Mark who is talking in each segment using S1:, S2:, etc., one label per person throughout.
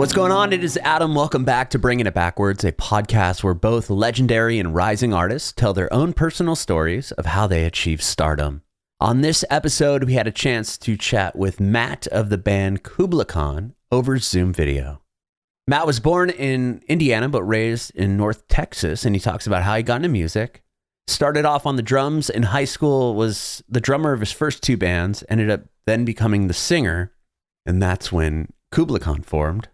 S1: What's going on? It is Adam. Welcome back to Bringing It Backwards, a podcast where both legendary and rising artists tell their own personal stories of how they achieved stardom. On this episode, we had a chance to chat with Matt of the band Kublai Khan over Zoom video. Matt was born in Indiana but raised in North Texas, and he talks about how he got into music. Started off on the drums in high school, was the drummer of his first two bands, ended up then becoming the singer, and that's when Kublai Khan formed.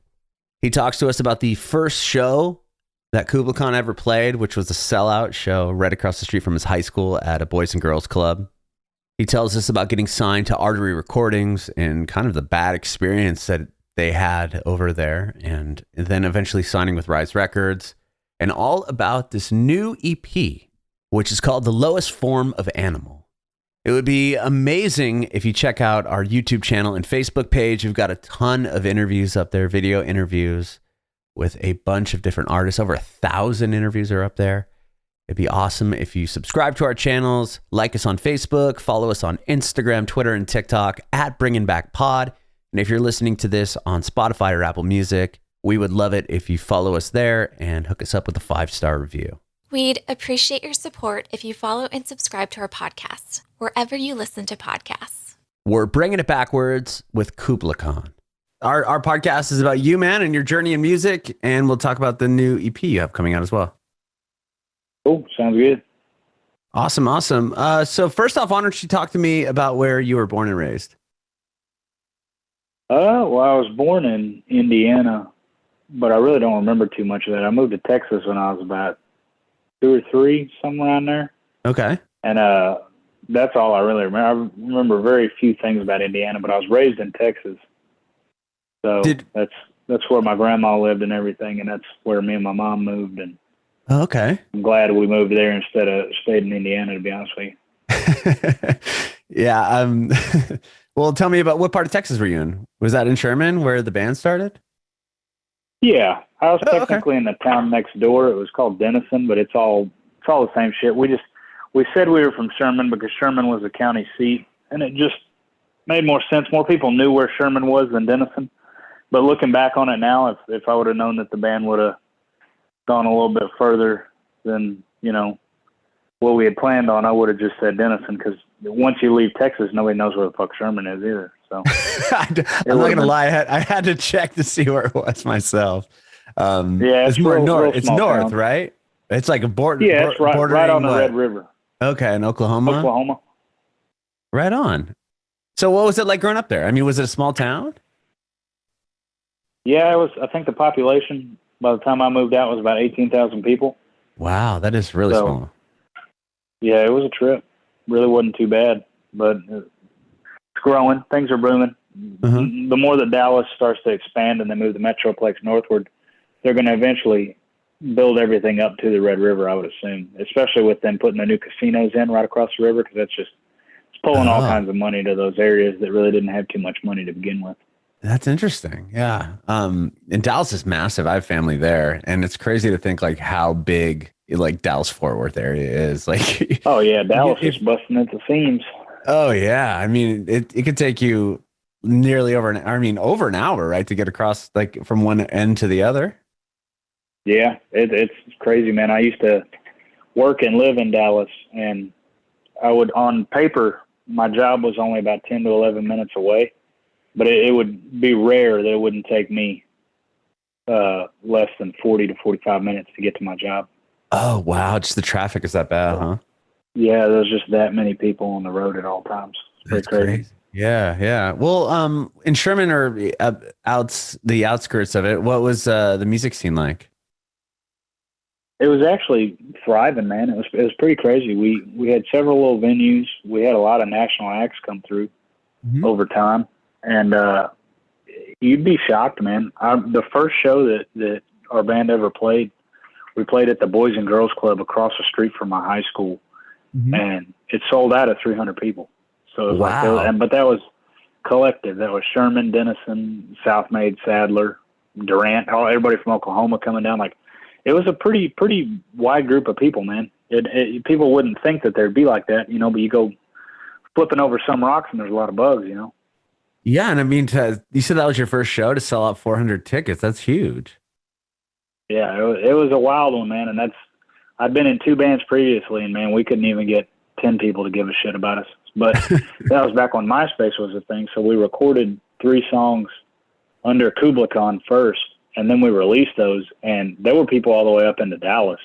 S1: He talks to us about the first show that Kublai Khan ever played, which was a sellout show right across the street from his high school at a Boys and Girls Club. He tells us about getting signed to Artery Recordings and kind of the bad experience that they had over there, and then eventually signing with Rise Records, and all about this new EP, which is called The Lowest Form of Animal. It would be amazing if you check out our YouTube channel and Facebook page. We've got a ton of interviews up there, video interviews with a bunch of different artists. Over 1,000 interviews are up there. It'd be awesome if you subscribe to our channels, like us on Facebook, follow us on Instagram, Twitter, and TikTok at Bringing Back Pod. And if you're listening to this on Spotify or Apple Music, we would love it if you follow us there and hook us up with a 5-star review.
S2: We'd appreciate your support if you follow and subscribe to our podcast, wherever you listen to podcasts.
S1: We're Bringing It Backwards with Kublai Khan. Our podcast is about you, man, and your journey in music, and we'll talk about the new EP you have coming out as well.
S3: Cool. Sounds good.
S1: Awesome. So first off, why don't you talk to me about where you were born and raised?
S3: Well, I was born in Indiana, but I really don't remember too much of that. I moved to Texas when I was about 2 or 3, somewhere around there.
S1: Okay.
S3: And that's all I really remember. I remember very few things about Indiana, but I was raised in Texas. So that's where my grandma lived and everything, and that's where me and my mom moved. And
S1: okay.
S3: I'm glad we moved there instead of stayed in Indiana, to be honest with you.
S1: Yeah. Well, tell me about what part of Texas were you in? Was that in Sherman where the band started?
S3: Yeah, I was technically in the town next door. It was called Denison, but it's all the same shit. We said we were from Sherman because Sherman was the county seat, and it just made more sense. More people knew where Sherman was than Denison. But looking back on it now, if I would have known that the band would have gone a little bit further than, what we had planned on, I would have just said Denison, because once you leave Texas, nobody knows where the fuck Sherman is either. So
S1: I'm not going to lie. I had to check to see where it was myself.
S3: Yeah,
S1: it's more north.
S3: real
S1: It's
S3: small
S1: north,
S3: town.
S1: right? It's like a border.
S3: Yeah, it's right on the Red River.
S1: Okay, in Oklahoma?
S3: Oklahoma.
S1: Right on. So what was it like growing up there? I mean, was it a small town?
S3: Yeah, it was. I think the population, by the time I moved out, was about 18,000 people.
S1: Wow, that is really small.
S3: Yeah, it was a trip. Really wasn't too bad, but it's growing. Things are booming.
S1: Uh-huh.
S3: The more that Dallas starts to expand and they move the Metroplex northward, they're going to eventually build everything up to the Red River, I would assume, especially with them putting the new casinos in right across the river, because it's pulling all kinds of money to those areas that really didn't have too much money to begin with.
S1: That's interesting. Yeah. And Dallas is massive. I have family there, and it's crazy to think like how big like Dallas Fort Worth area is. Like,
S3: oh yeah, Dallas is busting at the seams.
S1: Oh yeah. I mean, it could take you nearly over an hour, right, to get across like from one end to the other.
S3: Yeah, it's crazy, man. I used to work and live in Dallas, and I would, on paper, my job was only about 10 to 11 minutes away, but it would be rare that it wouldn't take me less than 40 to 45 minutes to get to my job.
S1: Oh, wow. Just the traffic is that bad, huh?
S3: Yeah, there's just that many people on the road at all times. It's crazy.
S1: Yeah. Well, in Sherman or the outskirts of it, what was the music scene like?
S3: It was actually thriving, man. It was pretty crazy. We had several little venues. We had a lot of national acts come through over time, and you'd be shocked, man. The first show that our band ever played, we played at the Boys and Girls Club across the street from my high school, and it sold out at 300 people. So it was but that was collective. That was Sherman, Denison, South Maid, Sadler, Durant, everybody from Oklahoma coming down. Like, it was a pretty wide group of people, man. People wouldn't think that there'd be like that, but you go flipping over some rocks and there's a lot of bugs,
S1: Yeah, and I mean, you said that was your first show to sell out 400 tickets. That's huge.
S3: Yeah, it was a wild one, man. And I'd been in 2 bands previously, and man, we couldn't even get 10 people to give a shit about us. But that was back when Myspace was a thing. So we recorded 3 songs under Kublai Khan first, and then we released those. And there were people all the way up into Dallas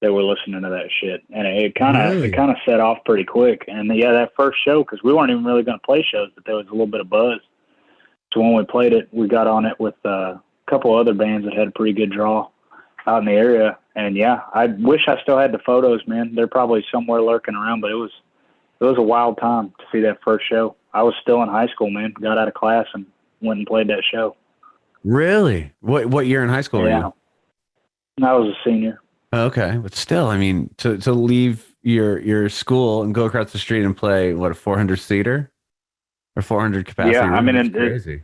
S3: that were listening to that shit, and it kind of set off pretty quick. And yeah, that first show, because we weren't even really going to play shows, but there was a little bit of buzz. So when we played it, we got on it with a couple other bands that had a pretty good draw out in the area. And yeah, I wish I still had the photos, man. They're probably somewhere lurking around, but it was a wild time to see that first show. I was still in high school, man. Got out of class and went and played that show.
S1: Really? What year in high school were you?
S3: I was a senior.
S1: Okay, but still, I mean, to leave your school and go across the street and play a 400 seater or 400 capacity.
S3: Yeah,
S1: room,
S3: I mean,
S1: it's crazy.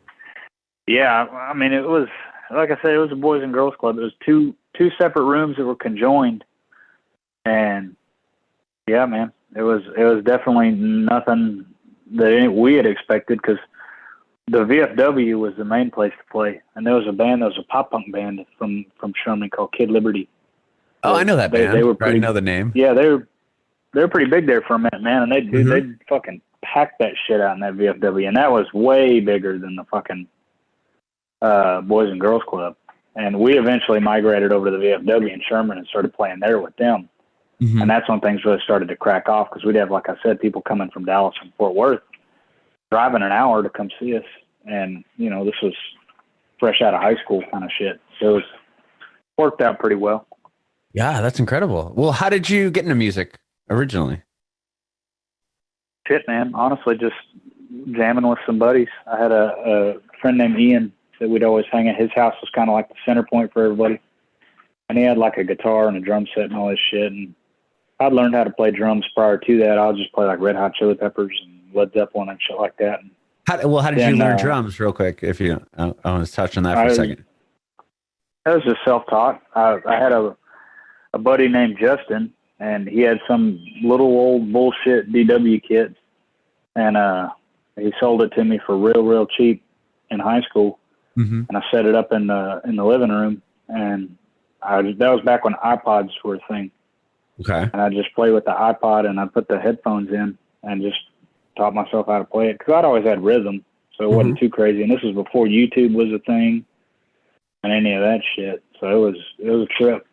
S3: Yeah, I mean, it was, like I said, it was a boys and girls club. It was two separate rooms that were conjoined, and yeah, man, it was definitely nothing that we had expected, because the VFW was the main place to play, and there was a pop punk band from Sherman called Kid Liberty.
S1: Oh, I know that band.
S3: They were pretty,
S1: I know the name.
S3: Yeah, they were pretty big there for a minute, man. And they fucking packed that shit out in that VFW, and that was way bigger than the fucking Boys and Girls Club. And we eventually migrated over to the VFW in Sherman and started playing there with them. Mm-hmm. And that's when things really started to crack off, because we'd have, like I said, people coming from Dallas and Fort Worth, driving an hour to come see us. And this was fresh out of high school kind of shit, so it worked out pretty well.
S1: Yeah, that's incredible. Well, how did you get into music originally?
S3: Shit, man. Honestly, just jamming with some buddies. I had a friend named Ian that we'd always hang at. His house was kind of like the center point for everybody. And he had like a guitar and a drum set and all this shit. And I'd learned how to play drums prior to that. I would just play like Red Hot Chili Peppers and Led Zeppelin and shit like that. And
S1: how did you learn drums, real quick? If you, I want to touch on that for a second.
S3: That was just self-taught. I had a buddy named Justin, and he had some little old bullshit DW kit, and he sold it to me for real cheap in high school. Mm-hmm. And I set it up in the living room, and that was back when iPods were a thing.
S1: Okay.
S3: And I just played with the iPod, and I put the headphones in and just taught myself how to play it, because I'd always had rhythm, so it wasn't too crazy. And this was before YouTube was a thing and any of that shit. So it was a trip.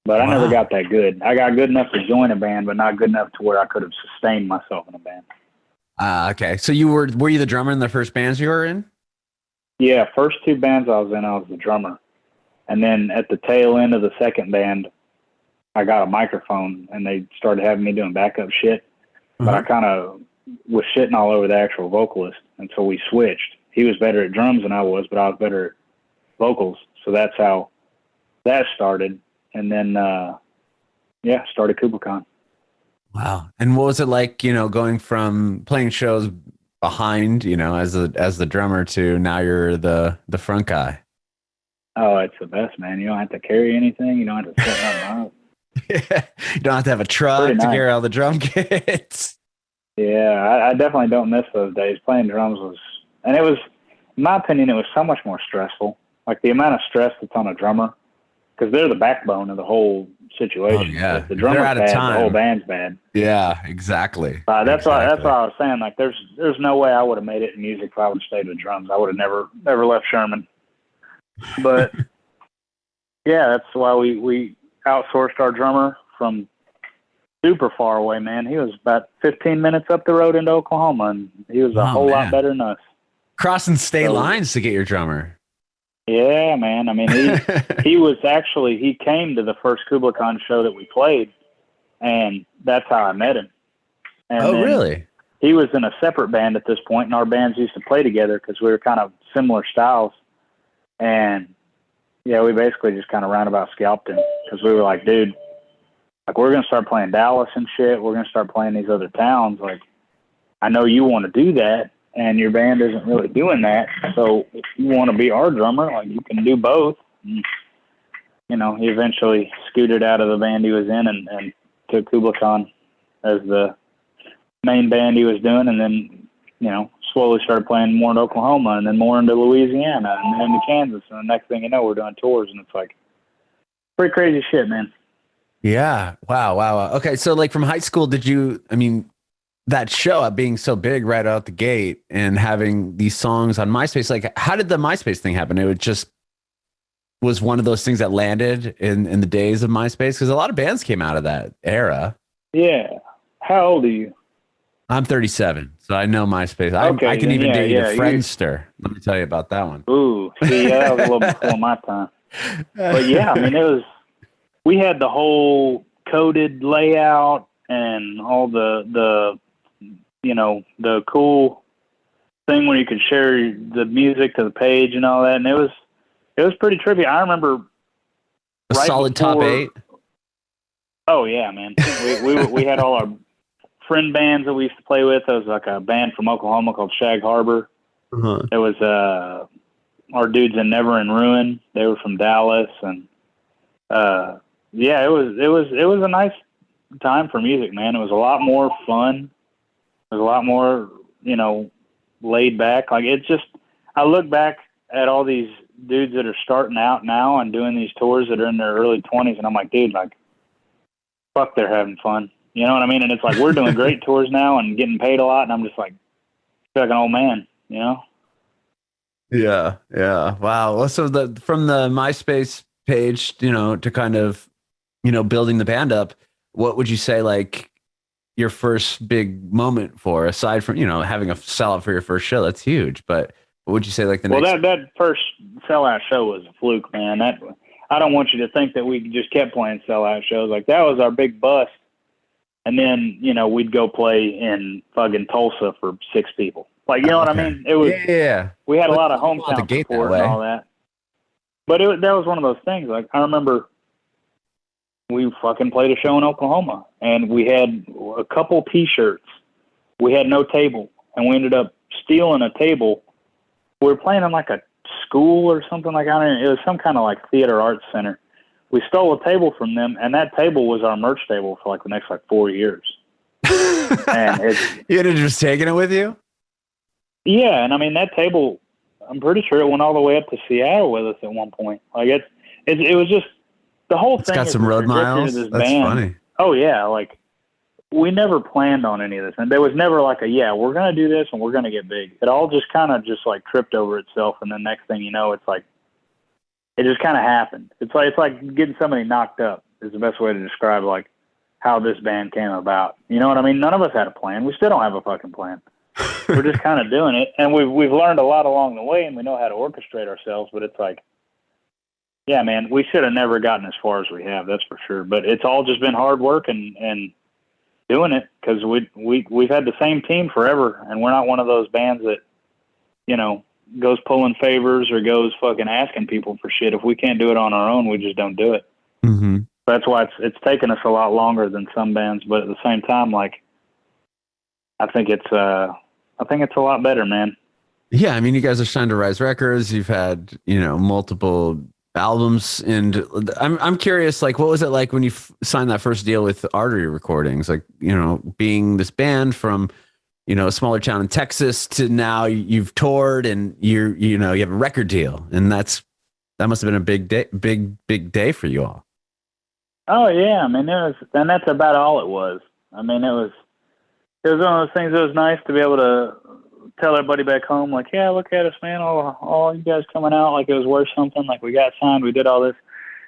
S3: But I never got that good. I got good enough to join a band, but not good enough to where I could have sustained myself in a band.
S1: Okay. So were you the drummer in the first bands you were in?
S3: Yeah, first 2 bands I was in, I was the drummer. And then at the tail end of the second band, I got a microphone, and they started having me doing backup shit. But I kind of was shitting all over the actual vocalist, and so we switched. He was better at drums than I was, but I was better at vocals. So that's how that started. And then, started Kublai Khan.
S1: Wow. And what was it like, going from playing shows behind, as the drummer, to now you're the front guy?
S3: Oh, it's the best, man. You don't have to carry anything. You don't have to set nothing up.
S1: You don't have to have a truck to carry all the drum kits.
S3: Yeah, I definitely don't miss those days. Playing drums and it was, in my opinion, it was so much more stressful. Like the amount of stress that's on a drummer, because they're the backbone of the whole situation.
S1: Oh, yeah.
S3: If the drummer's bad, the whole band's bad.
S1: Yeah, exactly.
S3: That's why I was saying, like, there's no way I would have made it in music if I would have stayed with drums. I would have never left Sherman. But yeah, that's why we outsourced our drummer from super far away, man. He was about 15 minutes up the road into Oklahoma, and he was a whole lot better than us.
S1: Crossing state lines to get your drummer.
S3: Yeah, man. I mean, he came to the first Kublai Khan show that we played, and that's how I met him. And
S1: really?
S3: He was in a separate band at this point, and our bands used to play together because we were kind of similar styles. And yeah, we basically just kind of roundabout scalped him, because we were like, dude, like, we're going to start playing Dallas and shit. We're going to start playing these other towns. Like, I know you want to do that, and your band isn't really doing that. So if you want to be our drummer, like, you can do both. And, he eventually scooted out of the band he was in and took Kublai Khan as the main band he was doing. And then, slowly started playing more in Oklahoma, and then more into Louisiana, and then into Kansas, and the next thing you know, we're doing tours, and it's like pretty crazy shit, man.
S1: Yeah. Wow. Okay. So like from high school, that show up being so big right out the gate and having these songs on MySpace, like how did the MySpace thing happen? It just was one of those things that landed in the days of MySpace, because a lot of bands came out of that era.
S3: Yeah. How old are you?
S1: I'm 37, so I know MySpace.
S3: Okay,
S1: I can even date a
S3: you-
S1: Friendster. Let me tell you about that one.
S3: Ooh, see, that was a little before my time. But yeah, I mean, we had the whole coded layout and all the cool thing where you could share the music to the page and all that, and it was pretty trippy. I remember
S1: a solid top 8.
S3: Oh yeah, man. We had all our friend bands that we used to play with. There was like a band from Oklahoma called Shag Harbor.
S1: Uh-huh.
S3: There was our dudes in Never in Ruin. They were from Dallas, and it was a nice time for music, man. It was a lot more fun. It was a lot more, laid back. Like I look back at all these dudes that are starting out now and doing these tours that are in their early 20s, and I'm like, dude, like, fuck, they're having fun. You know what I mean? And it's like, we're doing great tours now and getting paid a lot, and I'm just like, I feel like an old man, you know?
S1: Yeah. Wow. Well, so from the MySpace page, to kind of, building the band up, what would you say, like, your first big moment for, aside from, having a sellout for your first show? That's huge. But what would you say, like,
S3: that first sellout show was a fluke, man. I don't want you to think that we just kept playing sellout shows. Like, that was our big bust. And then, we'd go play in fucking Tulsa for 6 people. Like, you know what I mean? It was, we had a lot of hometown support and all that. But that was one of those things. Like, I remember we fucking played a show in Oklahoma, and we had a couple T-shirts. We had no table, and we ended up stealing a table. We were playing in like a school or something like that. It was some kind of like theater arts center. We stole a table from them, and that table was our merch table for like the next 4 years. And
S1: you had to just taking it with you?
S3: Yeah, and I mean that table, I'm pretty sure it went all the way up to Seattle with us at one point. Like it was just the whole thing.
S1: It's got some road miles. That's band. Funny.
S3: Oh yeah, like we never planned on any of this, and there was never like we're gonna do this and we're gonna get big. It all just kind of just like tripped over itself, and then next thing you know, it's like it just kind of happened. It's like getting somebody knocked up is the best way to describe like how this band came about. You know what I mean? None of us had a plan. We still don't have a fucking plan. We're just kind of doing it, and we've learned a lot along the way, and we know how to orchestrate ourselves. But it's like, yeah, man, we should have never gotten as far as we have. That's for sure. But it's all just been hard work and doing it, because we've had the same team forever, and we're not one of those bands that goes pulling favors or goes fucking asking people for shit. If we can't do it on our own, we just don't do it.
S1: Mm-hmm.
S3: That's why it's taken us a lot longer than some bands, but at the same time, like, I think it's a lot better, man.
S1: Yeah, I mean, you guys are signed to Rise Records. You've had, multiple albums, and I'm curious, like, what was it like when you signed that first deal with Artery Recordings? Like, being this band from, a smaller town in Texas to now you've toured and you have a record deal, and that must have been a big day for you all.
S3: Oh yeah, I mean, and that's about all it was. I mean, it was one of those things that was nice to be able to tell everybody back home, like, yeah, look at us, man, all you guys coming out, like it was worth something, like we got signed, we did all this.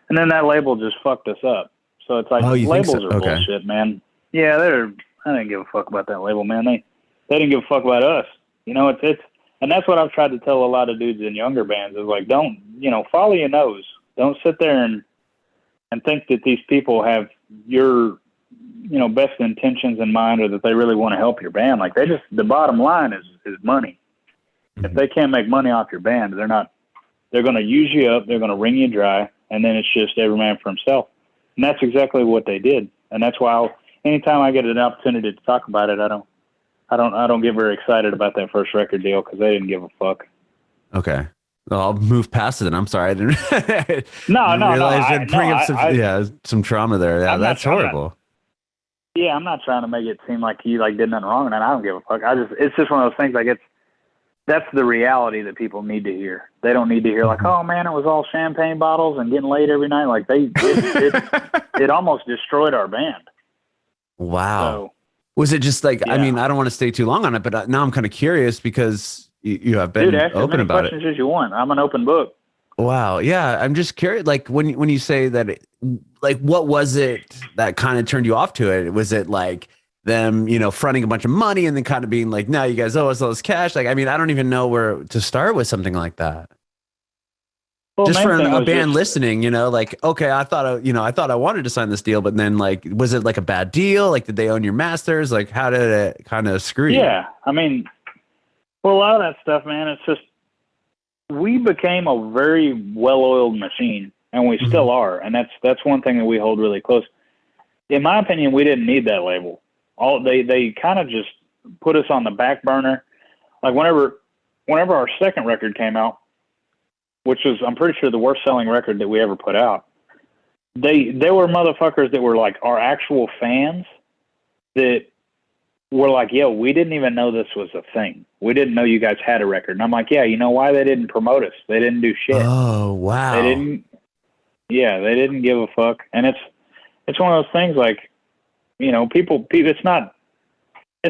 S3: And then that label just fucked us up. So it's like, labels are bullshit, man. Yeah, I didn't give a fuck about that label, man. They didn't give a fuck about us. And that's what I've tried to tell a lot of dudes in younger bands is like, don't, follow your nose. Don't sit there and think that these people have your, best intentions in mind, or that they really want to help your band. Like the bottom line is money. Mm-hmm. If they can't make money off your band, they're going to use you up. They're going to wring you dry. And then it's just every man for himself. And that's exactly what they did. And that's why anytime I get an opportunity to talk about it, I don't get very excited about that first record deal, because they didn't give a fuck.
S1: Okay. Well, I'll move past it. I'm sorry. I didn't
S3: realize
S1: it'd bring up some trauma there. Yeah, that's horrible.
S3: I'm not trying to make it seem like you did nothing wrong, and I don't give a fuck. It's just one of those things. Like that's the reality that people need to hear. They don't need to hear like, oh man, it was all champagne bottles and getting laid every night. Like it almost destroyed our band.
S1: Wow.
S3: So,
S1: was it just like,
S3: yeah.
S1: I mean, I don't want to stay too long on it, but now I'm kind of curious because you have been
S3: ask
S1: open
S3: as many
S1: about it.
S3: questions as you want. I'm an open book.
S1: Wow. Yeah. I'm just curious. Like when you say that, like, what was it that kind of turned you off to it? Was it like them, fronting a bunch of money and then kind of being like, no, you guys owe us all this cash? Like, I mean, I don't even know where to start with something like that.
S3: Well,
S1: Just for a band
S3: just
S1: listening, like, okay, I thought I wanted to sign this deal, but then like, was it like a bad deal? Like, did they own your masters? Like, how did it kind of screw you?
S3: Yeah. I mean, well, a lot of that stuff, man, it's just, we became a very well-oiled machine, and we still are. And that's one thing that we hold really close. In my opinion, we didn't need that label. They kind of just put us on the back burner. Like whenever our second record came out, which was, I'm pretty sure, the worst selling record that we ever put out, there were motherfuckers that were like our actual fans that were like, yo, we didn't even know this was a thing. We didn't know you guys had a record. And I'm like, yeah, you know why? They didn't promote us. They didn't do shit.
S1: Oh, wow.
S3: They didn't give a fuck. And it's one of those things like, people, it's not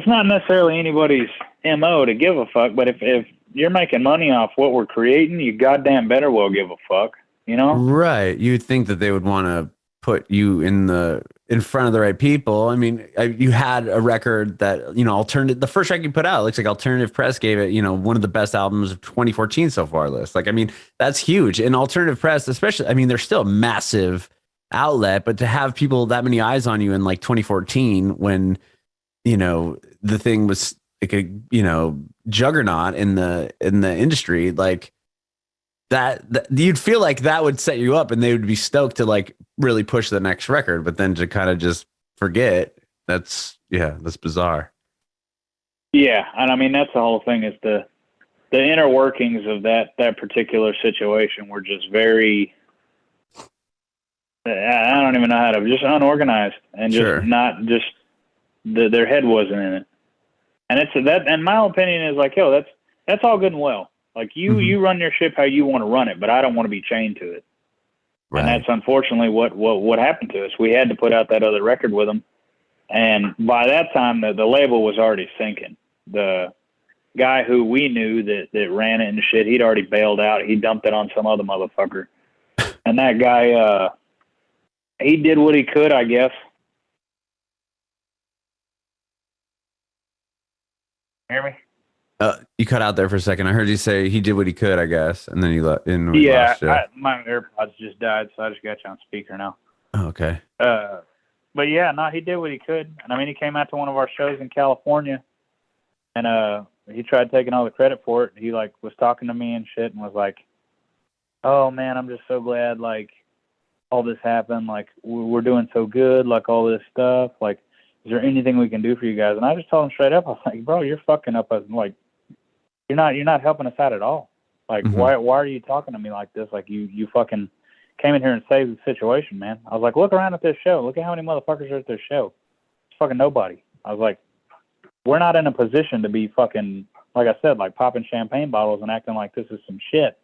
S3: necessarily anybody's MO to give a fuck, but if you're making money off what we're creating, you goddamn better well give a fuck,
S1: Right. You'd think that they would want to put you in front of the right people. I mean, you had a record that, alternative, the first record you put out, looks like Alternative Press gave it, one of the best albums of 2014 so far list. Like, I mean, that's huge. And Alternative Press, especially, I mean, they're still a massive outlet, but to have people that many eyes on you in like 2014 when, the thing was like a, juggernaut in the industry, like, that you'd feel like that would set you up and they would be stoked to like really push the next record, but then to kind of just forget, that's bizarre.
S3: Yeah. And I mean, that's the whole thing, is the inner workings of that particular situation were just very, I don't even know how to, just unorganized and just not just their head wasn't in it. And it's that, and my opinion is like, yo, that's all good and well. Like you run your ship how you want to run it, but I don't want to be chained to it. Right. And that's unfortunately what happened to us. We had to put out that other record with them. And by that time, the label was already sinking. The guy who we knew that ran it and shit, he'd already bailed out. He dumped it on some other motherfucker. And that guy, he did what he could, I guess. Hear me?
S1: You cut out there for a second. I heard you say he did what he could, I guess, and then you let in.
S3: Yeah, my AirPods just died, so I just got you on speaker now.
S1: Oh, okay.
S3: But yeah, no, he did what he could, and I mean, he came out to one of our shows in California, and he tried taking all the credit for it. He like was talking to me and shit, and was like, "Oh man, I'm just so glad like all this happened. Like we're doing so good, like all this stuff. Like, is there anything we can do for you guys?" And I just told him straight up, I was like, "Bro, you're fucking up us. Like, you're not helping us out at all. Like, why are you talking to me like this? Like, you fucking came in here and saved the situation, man." I was like, "Look around at this show. Look at how many motherfuckers are at this show. It's fucking nobody." I was like, "We're not in a position to be fucking, like I said, like popping champagne bottles and acting like this is some shit.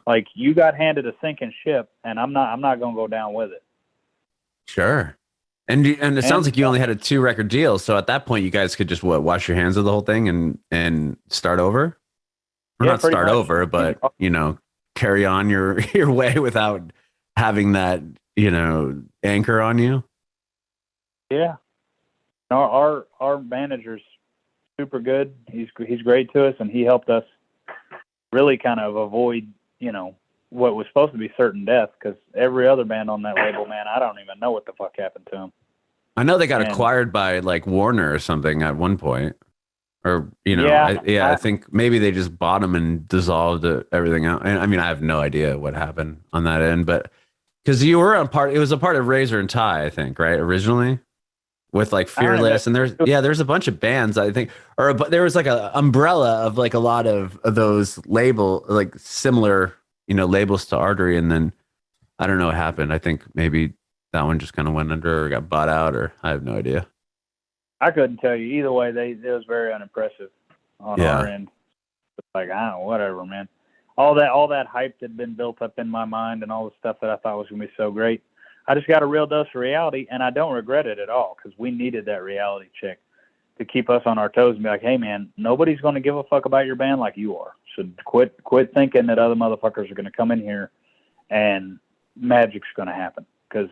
S3: Like, you got handed a sinking ship, and I'm not gonna go down with it."
S1: Sure. And it sounds like you only had a 2-record deal, so at that point you guys could just wash your hands of the whole thing and start over, or not start over, but carry on your way without having that anchor on you.
S3: Yeah, our manager's super good. He's great to us, and he helped us really kind of avoid what was supposed to be certain death, because every other band on that label, man, I don't even know what the fuck happened to them.
S1: I know they got acquired by like Warner or something at one point, or I think maybe they just bought them and dissolved everything out. I mean, I have no idea what happened on that end, but because you were it was a part of Raze and Ty, I think, right, originally, with like Fearless, and there's a bunch of bands, I think, but there was like a umbrella of like a lot of those like similar labels to Artery, and then I don't know what happened. I think maybe that one just kind of went under or got bought out, or I have no idea.
S3: I couldn't tell you. Either way, it was very unimpressive on our end. Like, I don't know, whatever, man. All that hype that had been built up in my mind and all the stuff that I thought was going to be so great, I just got a real dose of reality, and I don't regret it at all, because we needed that reality check to keep us on our toes and be like, hey, man, nobody's going to give a fuck about your band like you are. So quit thinking that other motherfuckers are going to come in here and magic's going to happen. Because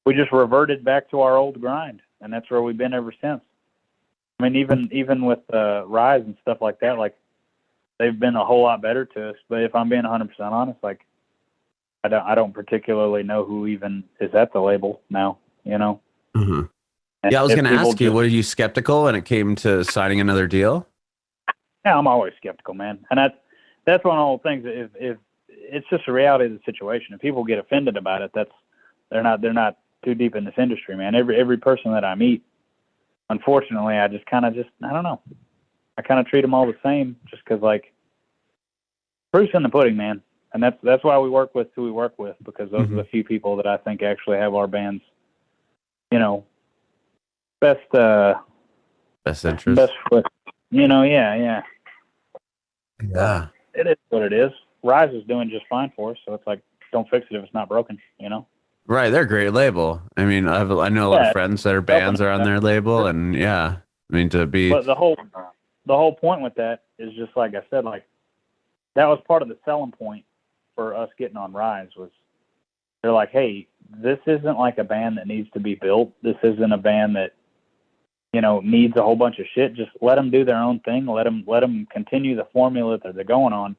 S3: we just reverted back to our old grind, and that's where we've been ever since. I mean, even with Rise and stuff like that, like, they've been a whole lot better to us. But if I'm being 100% honest, like, I don't particularly know who even is at the label now, you know?
S1: Mm-hmm. Yeah, I was going to ask you, were you skeptical when it came to signing another deal?
S3: Yeah, I'm always skeptical, man. And that's one of the things. If it's just the reality of the situation. If people get offended about it, they're not too deep in this industry, man. Every person that I meet, unfortunately, I don't know. I kind of treat them all the same, just because, like, proof's in the pudding, man. And that's why we work with who we work with, because those are the few people that I think actually have our band's, you know, best interest. Best foot. You know, yeah. It is what it is. Rise is doing just fine for us, so it's like, don't fix it if it's not broken, you know?
S1: Right, they're a great label. I mean, I know a lot of friends that are bands are on their label, and I mean, to be.
S3: But the whole point with that is just like I said, like, that was part of the selling point for us getting on Rise, was they're like, hey, this isn't like a band that needs to be built. This isn't a band that, you know, needs a whole bunch of shit. Just let them do their own thing. Let them continue the formula that they're going on,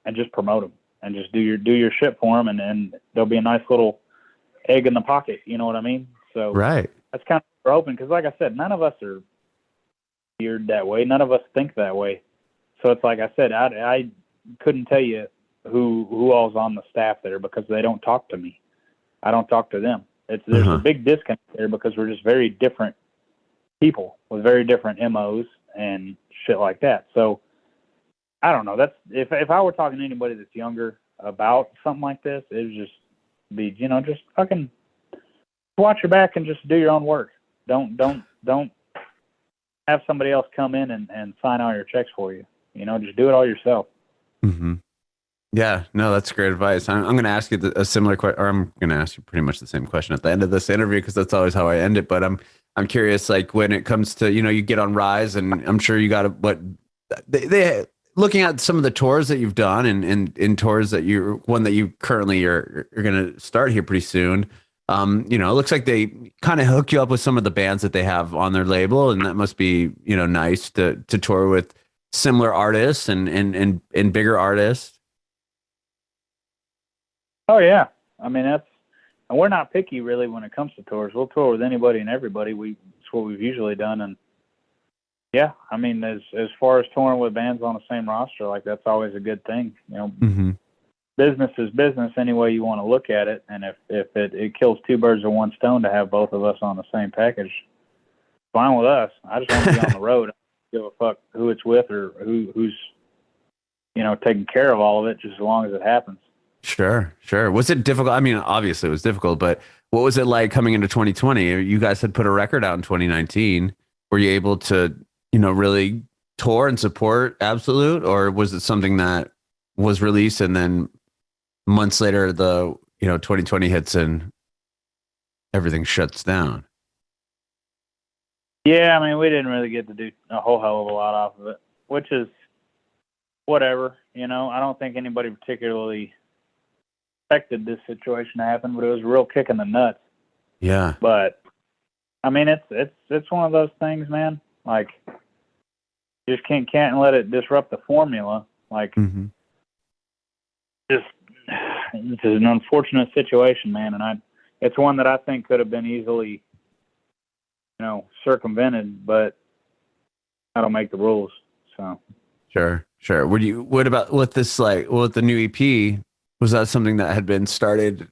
S3: and just promote them, and just do your shit for them, and then there'll be a nice little egg in the pocket. You know what I mean? So
S1: right.
S3: That's kind of what we're hoping, because, like I said, none of us are geared that way. None of us think that way. So it's like I said, I couldn't tell you who all's on the staff there, because they don't talk to me. I don't talk to them. There's a big disconnect there, because we're just very different people with very different MOs and shit like that. So I don't know. That's if I were talking to anybody that's younger about something like this, it would just be, you know, just fucking watch your back and just do your own work. Don't have somebody else come in and sign all your checks for you. You know, just do it all yourself.
S1: Mm-hmm. Yeah, no, that's great advice. I'm going to ask you a similar question, or I'm going to ask you pretty much the same question at the end of this interview, because that's always how I end it. But I'm curious, like, when it comes to, you know, you get on Rise, and I'm sure you got what they looking at some of the tours that you've done, and in tours that one that you currently are going to start here pretty soon. You know, it looks like they kind of hooked you up with some of the bands that they have on their label, and that must be, you know, nice to tour with similar artists and bigger artists.
S3: Oh yeah, I mean, and we're not picky really when it comes to tours. We'll tour with anybody and everybody. It's what we've usually done, and yeah, I mean, as far as touring with bands on the same roster, like, that's always a good thing. You know, business is business any way you want to look at it, and if it kills two birds with one stone to have both of us on the same package, fine with us. I just want to be on the road. I don't give a fuck who it's with or who's, you know, taking care of all of it, just as long as it happens.
S1: Sure. Was it difficult? I mean, obviously it was difficult, but what was it like coming into 2020? You guys had put a record out in 2019. Were you able to, you know, really tour and support Absolute, or was it something that was released and then months later, 2020 hits and everything shuts down?
S3: Yeah, I mean, we didn't really get to do a whole hell of a lot off of it, which is whatever. You know, I don't think anybody particularly expected this situation to happen, but it was a real kick in the nuts.
S1: Yeah.
S3: But I mean, it's one of those things, man. Like, you just can't let it disrupt the formula. Like, just it's an unfortunate situation, man, and it's one that I think could have been easily, you know, circumvented, but I don't make the rules. So
S1: sure. What about with this, like, with the new EP? Was that something that had been started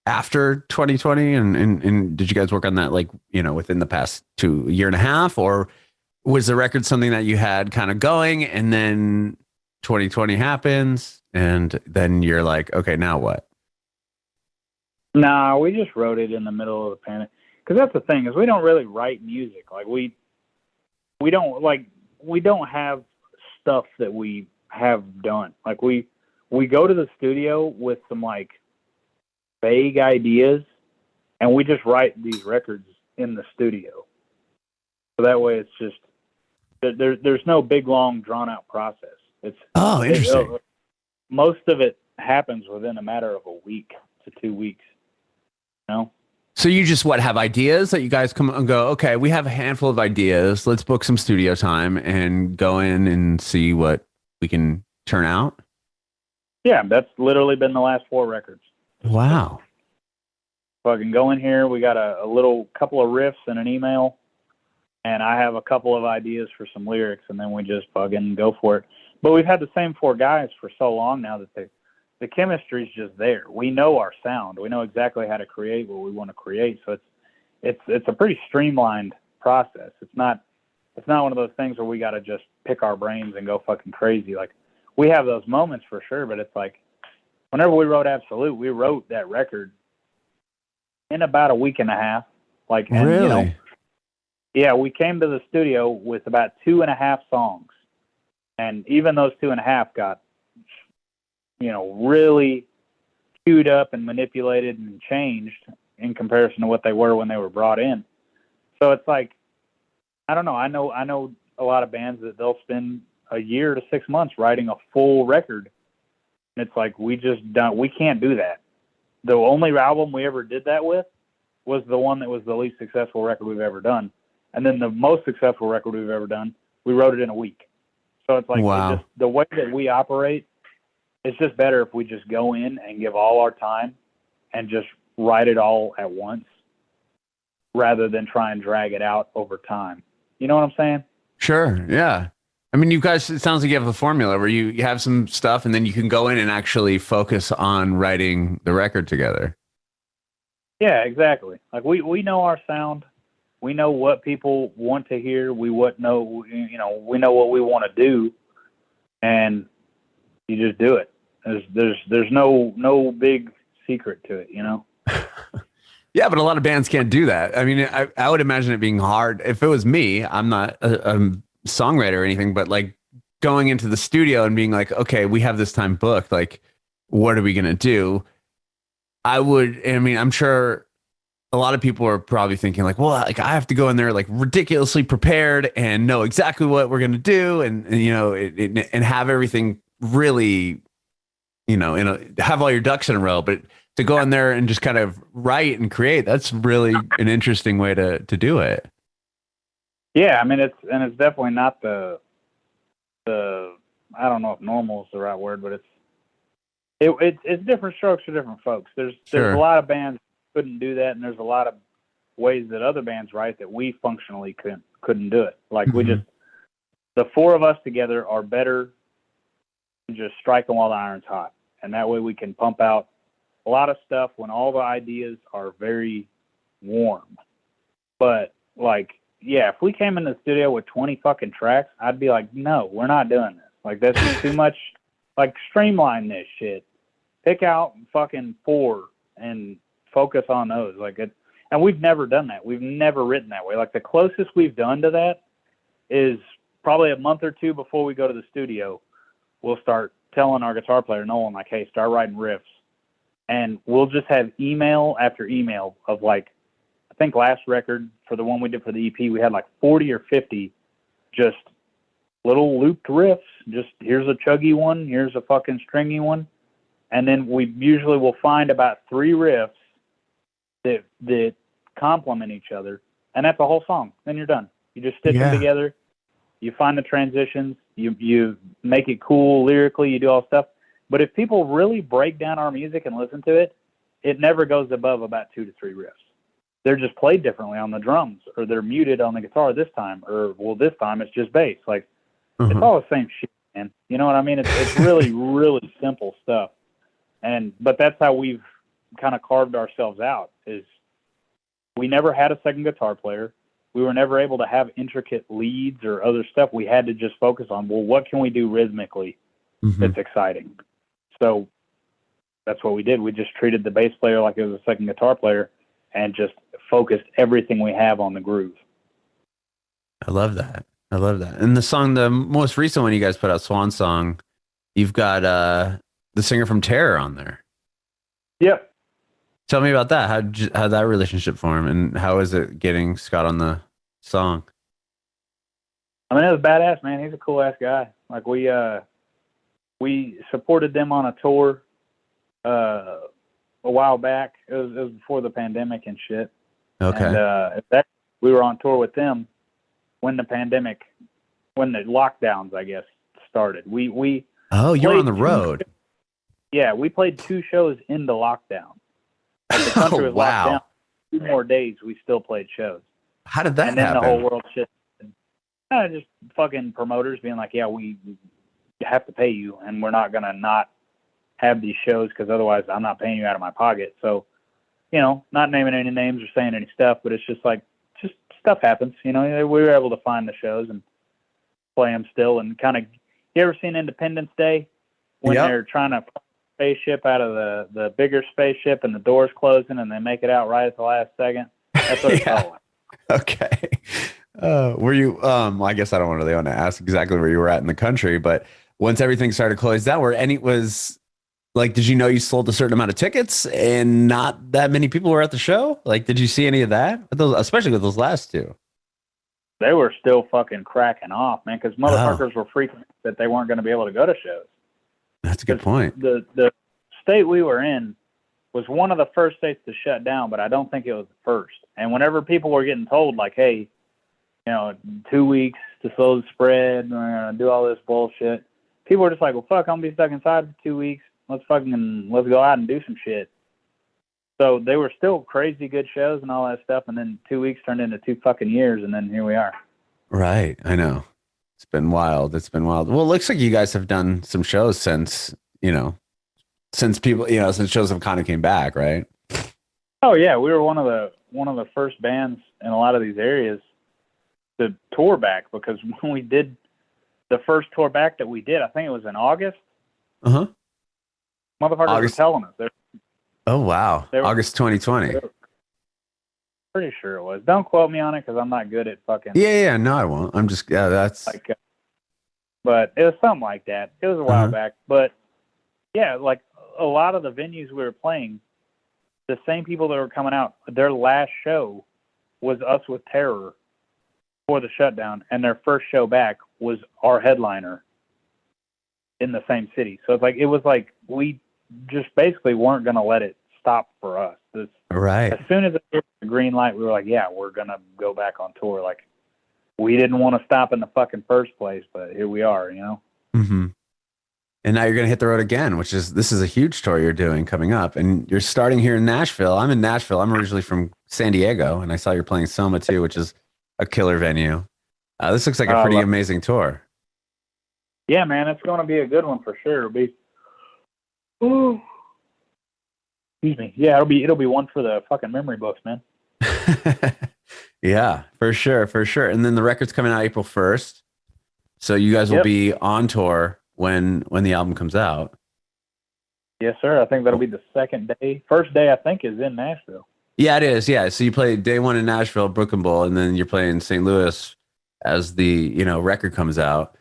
S1: after 2020? And did you guys work on that, like, you know, within the past year and a half, or was the record something that you had kind of going and then 2020 happens and then you're like, okay, now what?
S3: Nah, we just wrote it in the middle of the pandemic. Because that's the thing, is we don't really write music. Like, we don't have stuff that we have done. Like we go to the studio with some like vague ideas, and we just write these records in the studio. So that way it's just, there's no big, long, drawn-out process.
S1: Interesting.
S3: Most of it happens within a matter of a week to 2 weeks. You know?
S1: So you just have ideas that you guys come and go, okay, we have a handful of ideas. Let's book some studio time and go in and see what we can turn out?
S3: Yeah, that's literally been the last 4 records.
S1: Wow.
S3: Fucking go in here. We got a little couple of riffs and an email, and I have a couple of ideas for some lyrics, and then we just fucking go for it. But we've had the same 4 guys for so long now that the chemistry's just there. We know our sound. We know exactly how to create what we want to create. So it's a pretty streamlined process. It's not one of those things where we got to just pick our brains and go fucking crazy. Like, we have those moments for sure, but it's like whenever we wrote Absolute, we wrote that record in about a week and a half. Like, and,
S1: really?
S3: You know, yeah, we came to the studio with about 2.5 songs, and even those 2.5 got, you know, really queued up and manipulated and changed in comparison to what they were when they were brought in. So it's like, I don't know. I know a lot of bands that they'll spend a year to 6 months writing a full record. And it's like, we can't do that. The only album we ever did that with was the one that was the least successful record we've ever done. And then the most successful record we've ever done, we wrote it in a week. So it's like,
S1: wow.
S3: The way that we operate, it's just better if we just go in and give all our time and just write it all at once rather than try and drag it out over time. You know what I'm saying?
S1: Sure. Yeah. I mean, you guys, it sounds like you have a formula where you have some stuff and then you can go in and actually focus on writing the record together.
S3: Yeah, exactly. Like we know our sound. We know what people want to hear. We know what we want to do, and you just do it. There's no big secret to it, you know?
S1: Yeah, but a lot of bands can't do that. I mean, I would imagine it being hard. If it was me, I'm not a songwriter or anything, but like going into the studio and being like, okay, we have this time booked. Like, what are we going to do? I'm sure a lot of people are probably thinking like, well, like I have to go in there like ridiculously prepared and know exactly what we're going to do. And you know, and have everything really, you know, have all your ducks in a row, but to go in there and just kind of write and create, that's really an interesting way to do it.
S3: Yeah. I mean, it's definitely not the, I don't know if normal is the right word, but it's different strokes for different folks. There's a lot of bands that couldn't do that. And there's a lot of ways that other bands write that we functionally couldn't do it. Like the 4 of us together are better than just striking while the iron's hot. And that way we can pump out a lot of stuff when all the ideas are very warm. But like, yeah, if we came in the studio with 20 fucking tracks, I'd be like, no, we're not doing this. Like, this is too much. Like, streamline this shit. Pick out fucking 4 and focus on those. Like it, and we've never done that. We've never written that way. Like, the closest we've done to that is probably a month or 2 before we go to the studio. We'll start telling our guitar player, Nolan, like, hey, start writing riffs. And we'll just have email after email of, like, I think last record for the one we did for the EP, we had like 40 or 50 just little looped riffs. Just here's a chuggy one, here's a fucking stringy one. And then we usually will find about 3 riffs that complement each other. And that's a whole song. Then you're done. You just stitch them together. You find the transitions. You make it cool lyrically. You do all stuff. But if people really break down our music and listen to it, it never goes above about 2 to 3 riffs. They're just played differently on the drums, or they're muted on the guitar this time, or, well, this time it's just bass. Like, it's all the same shit, man. You know what I mean? It's really, really simple stuff. But that's how we've kind of carved ourselves out, is we never had a second guitar player. We were never able to have intricate leads or other stuff. We had to just focus on, well, what can we do rhythmically that's exciting? So that's what we did. We just treated the bass player like it was a second guitar player and just focused everything we have on the groove.
S1: I love that. I love that. And the song, the most recent one you guys put out, Swan Song, you've got the singer from Terror on there.
S3: Yep.
S1: Tell me about that. How that relationship form, and how is it getting Scott on the song?
S3: I mean, it was badass, man. He's a cool ass guy. Like we supported them on a tour a while back. It was before the pandemic and shit.
S1: Okay.
S3: And we were on tour with them when the lockdowns, I guess, started. We
S1: you were on the road.
S3: Yeah, we played 2 shows in the lockdown. Like the country was locked down. 2 more days, we still played shows.
S1: How did that happen?
S3: And then the whole world shit. Just fucking promoters being like, yeah, we have to pay you, and we're not gonna not have these shows because otherwise I'm not paying you out of my pocket. So, not naming any names or saying any stuff, but it's just like, just stuff happens. We were able to find the shows and play them still, and kind of. You ever seen Independence Day when they're trying to spaceship out of the bigger spaceship and the doors closing and they make it out right at the last second? That's what it's felt like.
S1: Okay. Were you I guess I don't really want to ask exactly where you were at in the country, but once everything started closed down, did you know you sold a certain amount of tickets and not that many people were at the show? Like, did you see any of that? Especially with those last 2.
S3: They were still fucking cracking off, man, because motherfuckers were freaking that they weren't going to be able to go to shows.
S1: That's a good point.
S3: The state we were in was one of the first states to shut down, but I don't think it was the first. And whenever people were getting told, like, hey, 2 weeks to slow the spread, we're going to do all this bullshit, people were just like, well, fuck, I'm going to be stuck inside for 2 weeks. Let's go out and do some shit. So they were still crazy good shows and all that stuff. And then 2 weeks turned into 2 fucking years. And then here we are.
S1: Right. I know. It's been wild. Well, it looks like you guys have done some shows since people, since shows have kind of came back, right?
S3: Oh yeah. We were one of the first bands in a lot of these areas to tour back, because when we did the first tour back that we did, I think it was in August.
S1: Uh-huh.
S3: Motherfuckers were telling us.
S1: Oh, wow. August 2020.
S3: Pretty sure it was. Don't quote me on it because I'm not good at fucking.
S1: Yeah. No, I won't. I'm just, that's.
S3: Like, but it was something like that. It was a while back. But yeah, like a lot of the venues we were playing, the same people that were coming out, their last show was us with Terror for the shutdown, and their first show back was our headliner in the same city. So it was like we just basically weren't going to let it stop for us.
S1: Right.
S3: As soon as it hit the green light, we were like, yeah, we're going to go back on tour. Like, we didn't want to stop in the fucking first place, but here we are,
S1: Mm-hmm. And now you're going to hit the road again, this is a huge tour you're doing coming up. And you're starting here in Nashville. I'm in Nashville. I'm originally from San Diego, and I saw you're playing Soma too, which is a killer venue. This looks like a pretty amazing tour.
S3: Yeah, man, it's going to be a good one for sure. It'll be, ooh, excuse me. Yeah, it'll be one for the fucking memory books, man.
S1: Yeah, for sure. And then the record's coming out April 1st. So you guys will be on tour when the album comes out.
S3: Yes, sir. I think that'll be the second day. First day, I think, is in Nashville.
S1: Yeah, it is. Yeah. So you play day 1 in Nashville, Brooklyn Bowl, and then you're playing St. Louis as the, record comes out.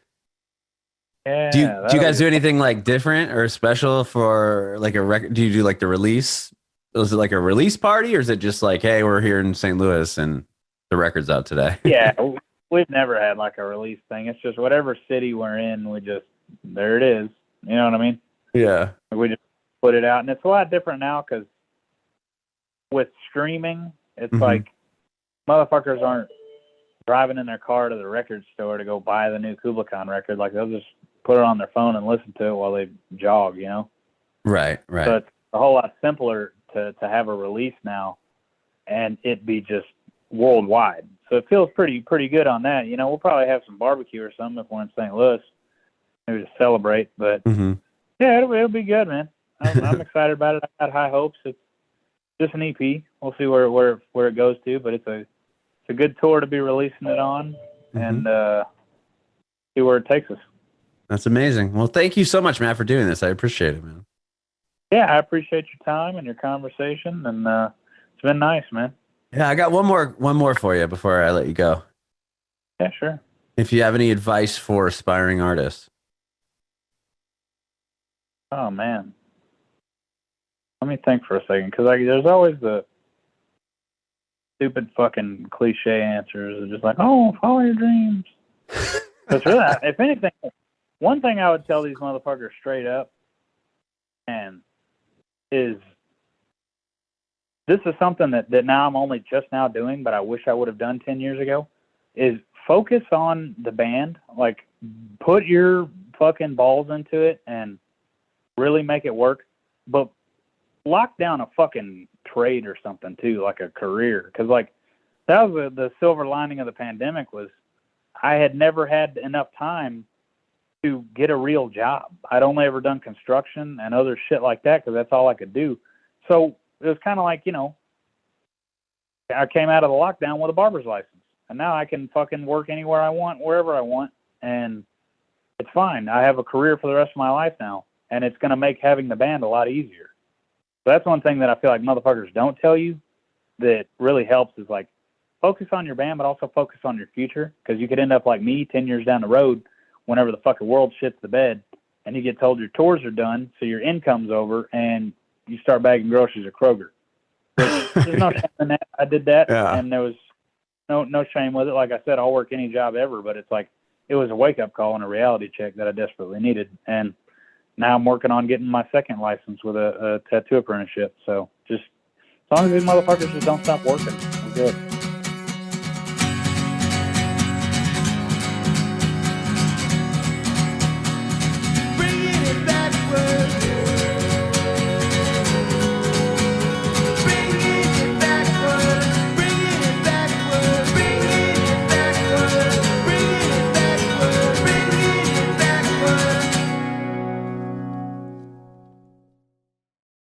S3: Yeah.
S1: Do you guys do anything like different or special for like a record? Do you do like the release? Is it like a release party, or is it just like, hey, we're here in St. Louis and the record's out today?
S3: Yeah, we've never had like a release thing. It's just whatever city we're in, there it is. You know what I mean?
S1: Yeah.
S3: We just put it out, and it's a lot different now because with streaming, it's like motherfuckers aren't driving in their car to the record store to go buy the new Kublai Khan record. Like, they'll just put it on their phone and listen to it while they jog,
S1: Right.
S3: So it's a whole lot simpler to have a release now and it be just worldwide. So it feels pretty good on that. We'll probably have some barbecue or something if we're in St. Louis, maybe to celebrate. But yeah, it'll be good, man. I'm excited about it. I got high hopes. It's just an EP. We'll see where it goes to, but it's a good tour to be releasing it on, and see where it takes us.
S1: That's amazing. Well, thank you so much, Matt, for doing this. I appreciate it, man.
S3: Yeah, I appreciate your time and your conversation, and it's been nice, man.
S1: Yeah, I got one more for you before I let you go.
S3: Yeah, sure.
S1: If you have any advice for aspiring artists.
S3: Oh man, let me think for a second, because there's always the stupid fucking cliche answers, of just like, oh, follow your dreams. Because really, if anything, one thing I would tell these motherfuckers straight up, and is this is something that now I'm only just now doing, but I wish I would have done 10 years ago, is focus on the band. Like, put your fucking balls into it and really make it work. But lock down a fucking trade or something too, like a career. Because like that was the silver lining of the pandemic, was I had never had enough time to get a real job. I'd only ever done construction and other shit like that because that's all I could do. So it was kind of like, you know, I came out of the lockdown with a barber's license, and now I can fucking work anywhere I want, wherever I want, and it's fine. I have a career for the rest of my life now, and it's going to make having the band a lot easier. So that's one thing that I feel like motherfuckers don't tell you that really helps, is like, focus on your band, but also focus on your future, because you could end up like me 10 years down the road whenever the fucking world shits the bed and you get told your tours are done, so your income's over, and you start bagging groceries at Kroger. There's no shame in that. I did that, and there was no shame with it. Like I said, I'll work any job ever, but it's like it was a wake-up call and a reality check that I desperately needed. And now I'm working on getting my second license with a tattoo apprenticeship. So just as long as these motherfuckers just don't stop working, I'm good.